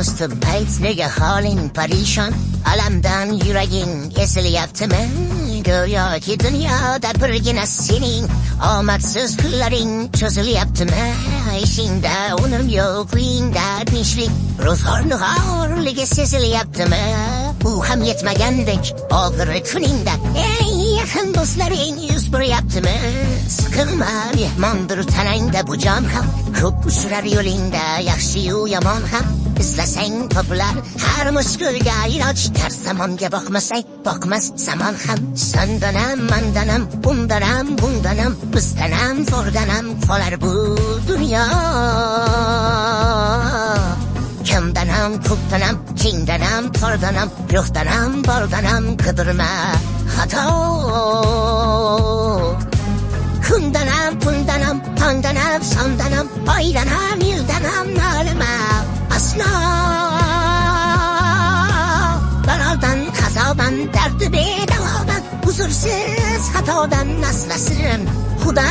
do'stim ayt, nega holing parishon? Alamdan yuraging esilyaptimi? Go'yoki dunyoda birgina sening omadsiz kunlaring cho'zilyaptimi? Ishingda unum yo'q, uyingda tinchlik, ro'zg'orni g'orligi sezilyaptimi? Bu ham yetmagandek og'ir kuningda eng yaqin do'stlaring yuz beryaptimi? Siqilma, mehmondir tanangda bu jon ham, ko'p uchrar yo'lingda yaxshi-yu yomon ham. İzlasang topilar har mushkulga iloj, tars zamonga boqmasang boqmas zamon ham. Sandanam, mandanam, undanam, bundanam, bizdanam, zo'rdanam qolar bu dunyo. Kamdanam, ko'pdanam, kengdanam, tordanam, yo'qdanam, bordanam, qidirma xato. Kundanam, pundanam, tongdanam, sondanam, oydanam, yildanam, nolima aslo. Balodan, qazodan, dardi bedavodan, huzursiz xatodan asrasin Xudo.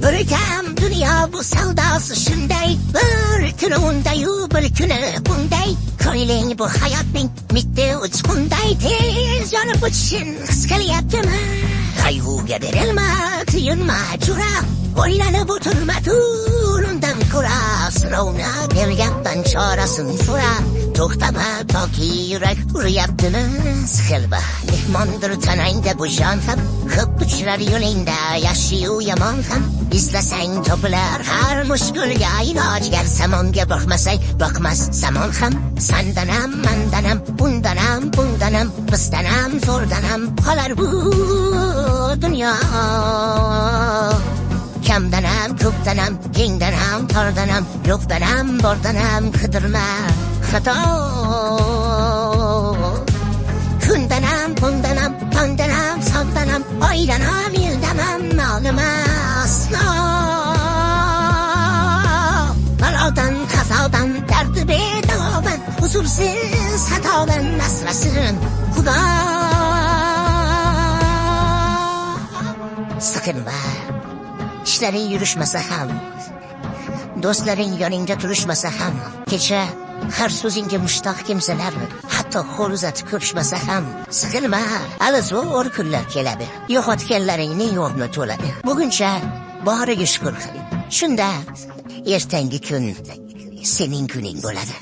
Bir kam dunyo bu savdosi shunday, bir kuni undayu bir kuni bunday. Ko'ngling bu hayotning mitti uchqunday, tez yonib o'tishin his qilyaptimi? Qayg'uga berilma, tuyunma jura, o'ylanib o'tirma, tur undan ko'ra. Sinovni bergandan chorasin so'ra, to'xtama toki yurak uryaptimi? Siqilma, mehmondir tanangda bu jon ham, ko'p uchrar yo'lingda yaxshi-yu yomon ham. İzlasang topilar har mushkulga iloj, gar zamonga boqmasang boqmas zamon ham. Sandanam, mandanam, undanam, bundanam, bizdanam, zo'rdanam qolar bu dunyo. Kamdanam, ko'pdanam, kengdanam, tordanam, yo'qdanam, bordanam, qidirma xato. Kundanam, bundanam, tongdanam, sondanam, oydanam, yildanam, nolima aslo. Balodan, qazodan, dardi bedavodan, huzursiz xatodan asrasin Xudo. Siqilma, ishlaring yurishmasa ham, do'stlaring yoningda turishmasa ham, kecha har so'zingga mushtoq kimsalar hatto qo'l uzatib ko'rishmasa ham, siqilma, hali zo'r kunlar keladi. Yo'qotganlaringning o'rni to'ladi. Buguncha boriga shukr qil. Shunda ertangi kun sening kuning bo'ladi.